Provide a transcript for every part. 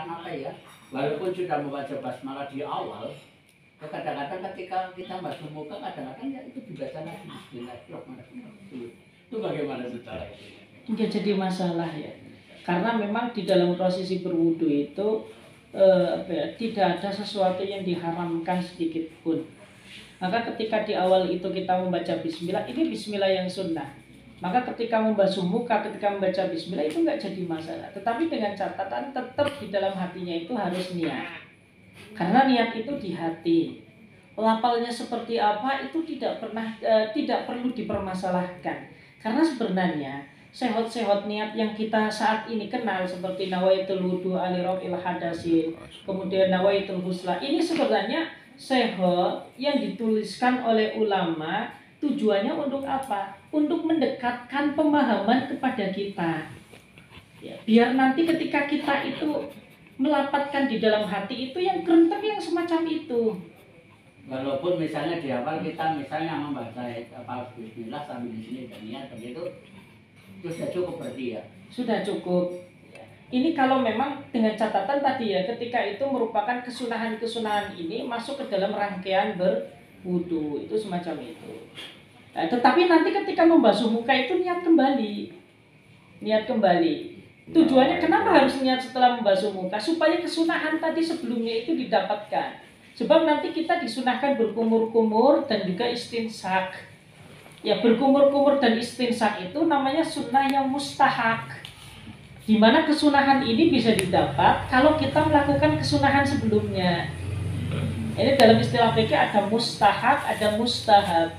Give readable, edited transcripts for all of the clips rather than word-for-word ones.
merasakan apa ya, walaupun sudah membaca basmalah di awal, kadang-kadang ketika kita basuh muka kadang-kadang ya itu dibaca lagi Bismillahirrahmanirrahim. Itu bagaimana secara itu? Nggak jadi masalah ya, karena memang di dalam prosesi berwudu itu tidak ada sesuatu yang diharamkan sedikit pun. Maka ketika di awal itu kita membaca bismillah, ini bismillah yang sunnah. Maka ketika membasuh muka, ketika membaca bismillah itu nggak jadi masalah. Tetapi dengan catatan tetap di dalam hatinya itu harus niat. Karena niat itu di hati. Lafalnya seperti apa itu tidak perlu dipermasalahkan. Karena sebenarnya sehot-sehot niat yang kita saat ini kenal seperti nawaitul wudu alirafil hadasin, kemudian nawaitul husla, ini sebenarnya sehot yang dituliskan oleh ulama tujuannya untuk apa? Untuk mendekatkan pemahaman kepada kita. Ya, biar nanti ketika kita itu melapatkan di dalam hati itu yang kerentak yang semacam itu. Walaupun misalnya di awal kita misalnya membaca bismillah sambil di sini dan niat begitu, itu sudah cukup berarti ya? Sudah cukup. Ini kalau memang dengan catatan tadi ya, ketika itu merupakan kesunahan-kesunahan ini masuk ke dalam rangkaian berwudu, itu semacam itu. Nah, tetapi nanti ketika membasuh muka itu niat kembali. Niat kembali. Tujuannya kenapa harus niat setelah membasuh muka? Supaya kesunahan tadi sebelumnya itu didapatkan. Sebab nanti kita disunahkan berkumur-kumur dan juga istinsak. Ya, berkumur-kumur dan istinsak itu namanya sunnah yang mustahak. Di mana kesunahan ini bisa didapat kalau kita melakukan kesunahan sebelumnya. Ini dalam istilah fikih ada mustahak, ada mustahab.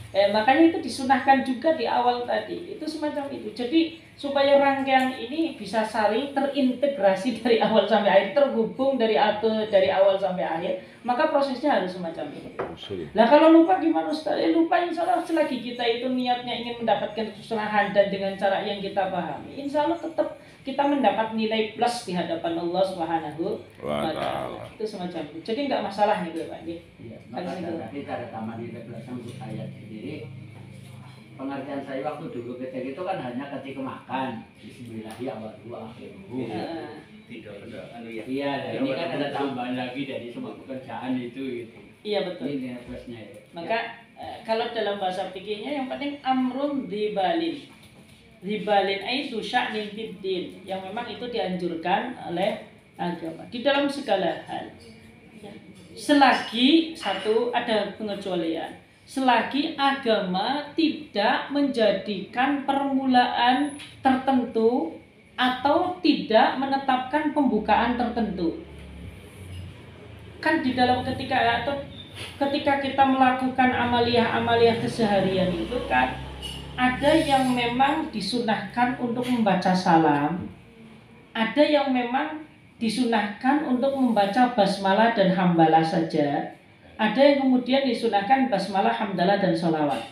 Makanya itu disunahkan juga di awal tadi. Itu semacam itu. Jadi supaya rangkaian ini bisa saling terintegrasi dari awal sampai akhir, terhubung dari awal sampai akhir, maka prosesnya harus semacam itu. Nah kalau lupa gimana Ustaz? Lupa insya Allah selagi kita itu niatnya ingin mendapatkan kesunahan dan dengan cara yang kita pahami, insya Allah tetap kita mendapat nilai plus di hadapan Allah Subhanahu wa Ta'ala. Itu semacam itu. Jadi nggak masalah gitu Pak. Iya, maka tadi cara tambahan nilai plusnya untuk ayat sendiri. Pengertian saya waktu dulu ketika itu kan hanya ketika makan Bismillahirrahmanirrahim. Tidak ada ya. Iya, ini kan ada tambahan lagi dari semua pekerjaan itu gitu. Iya betul. Ini plusnya ya. Maka kalau dalam bahasa fikihnya yang penting amrun ribalin aitu sya'nin fiddin, yang memang itu dianjurkan oleh agama di dalam segala hal. Selagi satu ada pengecualian. Selagi agama tidak menjadikan permulaan tertentu atau tidak menetapkan pembukaan tertentu. Kan di dalam ketika kita melakukan amaliyah keseharian itu kan ada yang memang disunahkan untuk membaca salam, ada yang memang disunahkan untuk membaca basmalah dan hamdalah saja. Ada yang kemudian disunahkan basmalah, hamdalah, dan sholawat.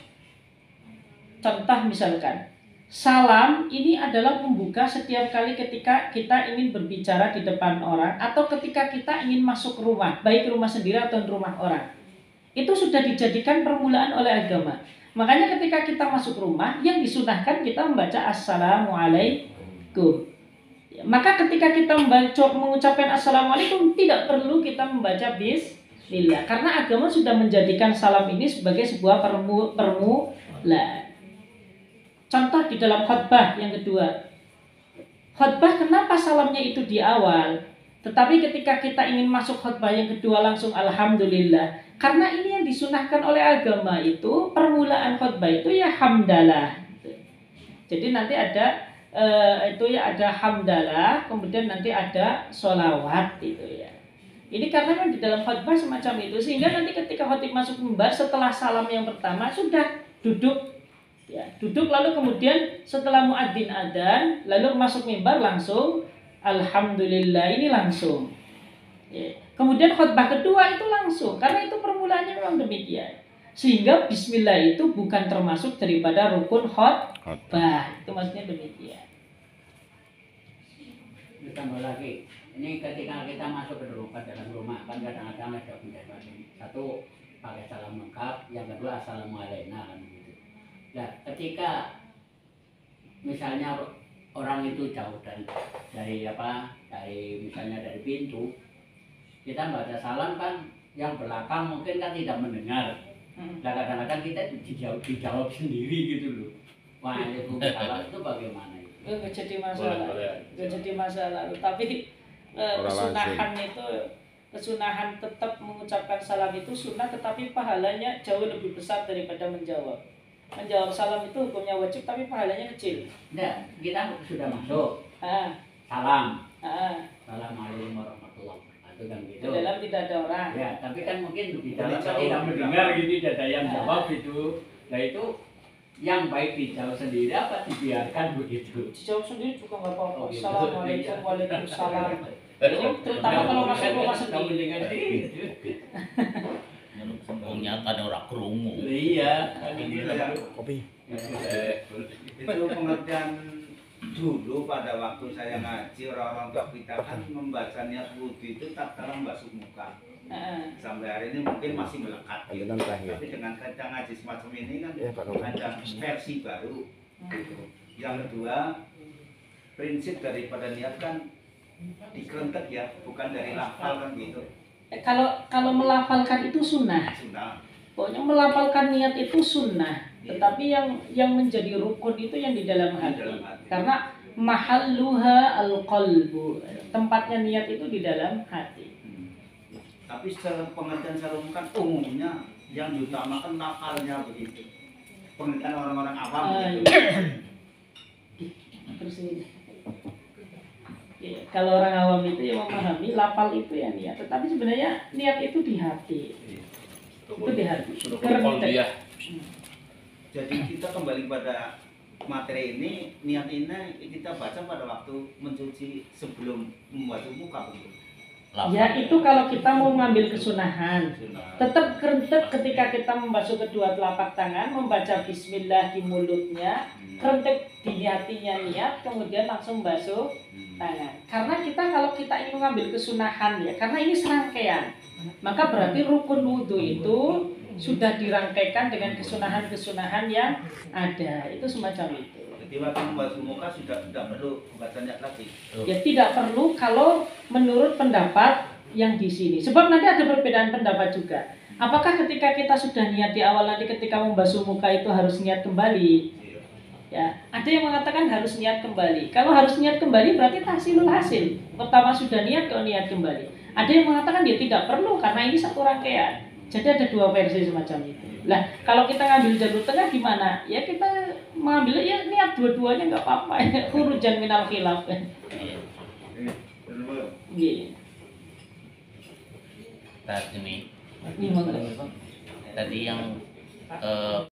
Contoh misalkan, salam ini adalah pembuka setiap kali ketika kita ingin berbicara di depan orang atau ketika kita ingin masuk rumah, baik rumah sendiri atau rumah orang. Itu sudah dijadikan permulaan oleh agama. Makanya ketika kita masuk rumah, yang disunahkan kita membaca Assalamualaikum. Maka ketika kita mengucapkan Assalamualaikum, tidak perlu kita membaca Bismillah, karena agama sudah menjadikan salam ini sebagai sebuah permulaan. Contoh di dalam khutbah yang kedua. Khutbah kenapa salamnya itu di awal? Tetapi ketika kita ingin masuk khutbah yang kedua langsung Alhamdulillah. Karena ini yang disunahkan oleh agama itu, permulaan khutbah itu ya hamdalah. Jadi nanti ada ada hamdalah, kemudian nanti ada sholawat gitu ya. Ini karena kan di dalam khutbah semacam itu, sehingga nanti ketika khatib masuk mimbar setelah salam yang pertama sudah duduk, ya duduk, lalu kemudian setelah muadzin adzan lalu masuk mimbar langsung alhamdulillah, ini langsung. Ya. Kemudian khutbah kedua itu langsung, karena itu permulaannya memang demikian. Sehingga bismillah itu bukan termasuk daripada rukun khutbah, itu maksudnya demikian. Ditambah lagi, ini ketika kita masuk ke dalam rumah kan kadang-kadang ada penjaga. Satu pakai salam lengkap, yang kedua assalamualaikum kan gitu. Nah, ketika misalnya orang itu jauh dari apa, dari misalnya dari pintu, kita baca salam kan yang belakang mungkin kan tidak mendengar. Nah kadang-kadang kita dijawab sendiri gitu loh. Waalaikumsalam itu bagaimana itu? Nggak jadi masalah, nggak jadi masalah. Tapi kesunahan tetap mengucapkan salam itu sunnah, tetapi pahalanya jauh lebih besar daripada menjawab. Menjawab salam itu hukumnya wajib, tapi pahalanya kecil. Nah, kita sudah masuk. Salam. Assalamualaikum warahmatullahi wabarakatuh kan gitu. Di dalam tidak ada orang. Ya, tapi kan mungkin di dalam kan tidak mendengar gitu, tidak ada yang jawab gitu. Nah itu yang baik dijawab sendiri apa dibiarkan begitu? Dijawab sendiri juga nggak apa-apa. Oh, gitu. Assalamualaikum, waalaikumsalam. Ini terutama kalau masuk rumah sendiri. Nyata ada orang kerungu. Iya, kan gitu. Kopi. Itu pengertian dulu pada waktu saya ngaji, orang-orang tua kita kan membaca niat wudhu itu tak kalah membasuh muka. Sampai hari ini mungkin masih melekat gitu. Tapi dengan kita ngaji semacam ini kan ada versi baru gitu. Yang kedua, prinsip daripada niat kan dikerentek ya, bukan dari lafal kan gitu. Kalau melafalkan itu sunnah. Sunnah. Pokoknya melafalkan niat itu sunnah. Tetapi yang menjadi rukun itu yang di dalam hati. Karena mahalluha al-qalbu. Tempatnya niat itu di dalam hati. Tapi secara pengertian secara umum kan umumnya yang diutamakan lafalnya begitu. Pengertian orang-orang awam gitu. Terus ini. Ya, kalau orang awam itu yang memahami lafal itu ya niat, tetapi sebenarnya niat itu di hati. Itu di hati. Jadi kita kembali pada materi ini, niat ini kita baca pada waktu mencuci sebelum membasuh muka begitu. Ya itu kalau kita mau mengambil kesunahan, tetap kerentek ketika kita membasuh kedua telapak tangan, membaca bismillah di mulutnya, kerentek di hatinya niat, kemudian langsung basuh tangan. Karena kalau kita ingin mengambil kesunahan ya, karena ini serangkaian, maka berarti rukun wudhu itu sudah dirangkaikan dengan kesunahan-kesunahan yang ada. Itu semacam itu. Jadi waktu membasuh muka sudah tidak perlu membaca niat lagi. Ya tidak perlu kalau menurut pendapat yang di sini. Sebab nanti ada perbedaan pendapat juga. Apakah ketika kita sudah niat di awal, nanti ketika membasuh muka itu harus niat kembali? Ya, ada yang mengatakan harus niat kembali. Kalau harus niat kembali berarti tahsilul hasil. Pertama sudah niat, kalau niat kembali. Ada yang mengatakan dia tidak perlu karena ini satu rangkaian. Jadi ada dua versi semacam itu. Lah, kalau kita ngambil jalur tengah gimana? Ya kita mengambil ya niat dua-duanya nggak apa-apa. Khurujan minal khilaf. Iya. Tadi nih, Gimana? tadi yang